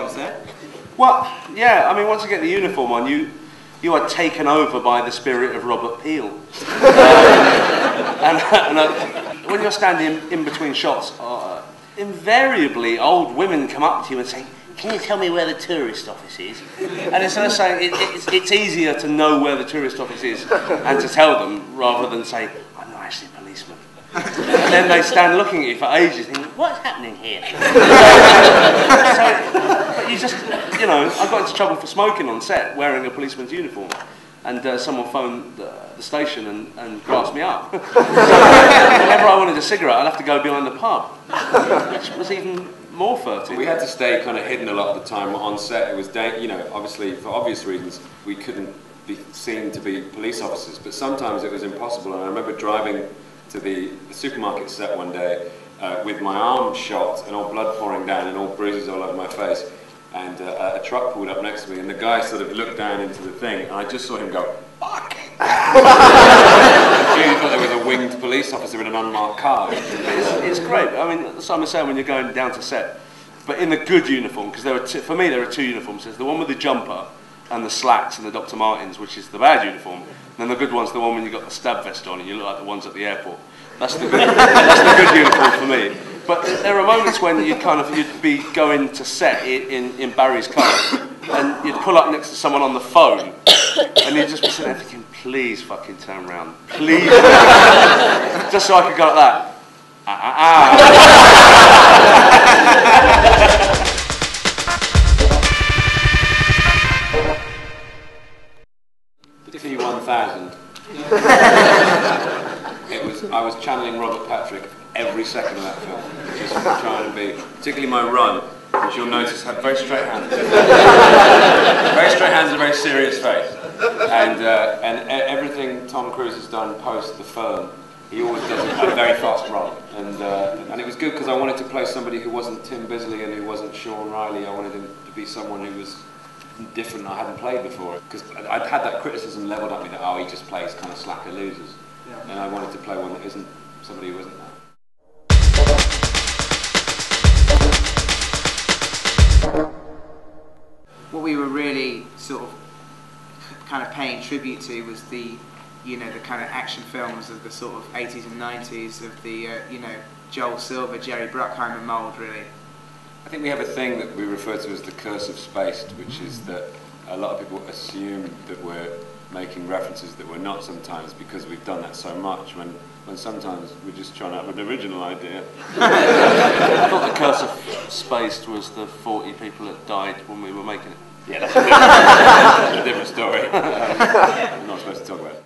on set? Well, yeah, I mean, once you get the uniform on, you are taken over by the spirit of Robert Peel. When you're standing in between shots, invariably old women come up to you and say, "Can you tell me where the tourist office is?" And instead of saying, it's easier to know where the tourist office is and to tell them, rather than say, "I'm not actually a policeman." And then they stand looking at you for ages thinking, "What's happening here?" But you just, you know, I got into trouble for smoking on set, wearing a policeman's uniform. And someone phoned the station and grassed me up. So whenever I wanted a cigarette, I'd have to go behind the pub, which was even more furtive. We had to stay kind of hidden a lot of the time on set. It was, you know, obviously for obvious reasons, we couldn't be seen to be police officers, but sometimes it was impossible. And I remember driving to the supermarket set one day with my arm shot and all blood pouring down and all bruises all over my face. And a truck pulled up next to me, and the guy sort of looked down into the thing, and I just saw him go, "Fuck!" I thought there was a winged police officer in an unmarked car. It's great. I mean, that's what I'm saying when you're going down to set. But in the good uniform, because for me there are two uniforms. There's the one with the jumper and the slacks and the Dr. Martens, which is the bad uniform. And then the good one's the one when you've got the stab vest on and you look like the ones at the airport. That's the good uniform for me. But there are moments when you'd be going to set in Barry's car, and you'd pull up next to someone on the phone, and you'd just be sitting there thinking, "Please fucking turn around, please," just so I could go like that. T-1000. I was channeling Robert Patrick every second of that film, just trying to be, particularly my run, which you'll notice had very straight hands. Very straight hands and a very serious face. And everything Tom Cruise has done post The Firm, he always does a very fast run. And it was good because I wanted to play somebody who wasn't Tim Bisley and who wasn't Sean Riley. I wanted him to be someone who was different I hadn't played before. Because I'd had that criticism levelled at me that, oh, he just plays kind of slacker losers. Yeah. And I wanted to play one that isn't somebody who isn't that. What we were really sort of kind of paying tribute to was the, you know, the kind of action films of the sort of 80s and 90s of the, you know, Joel Silver, Jerry Bruckheimer mould, really. I think we have a thing that we refer to as the curse of Spaced, which is that a lot of people assume that we're making references that we're not sometimes because we've done that so much, when sometimes we're just trying to have an original idea. I thought the curse of Spaced was the 40 people that died when we were making it. Yeah, that's a different story. I'm not supposed to talk about it.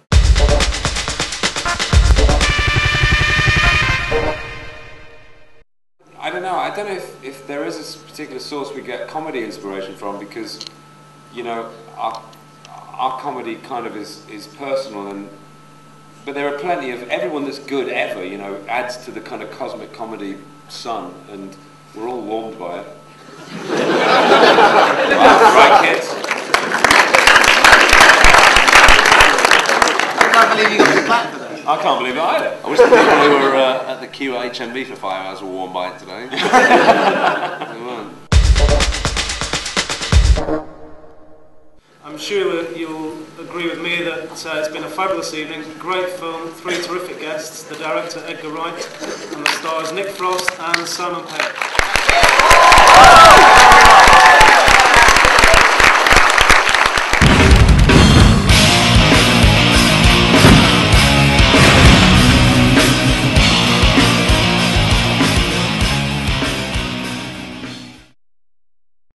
I don't know if there is a particular source we get comedy inspiration from, because, you know, our comedy kind of is personal, but there are plenty of, everyone that's good ever, you know, adds to the kind of cosmic comedy sun, and we're all warmed by it. Right, kids? I can't believe you got the clap for that. I can't believe it either. I wish the people who were at the queue at HMV for 5 hours were warmed by it today. They weren't. I'm sure you'll agree with me that it's been a fabulous evening, great film, 3 terrific guests, the director Edgar Wright, and the stars Nick Frost and Simon Pegg.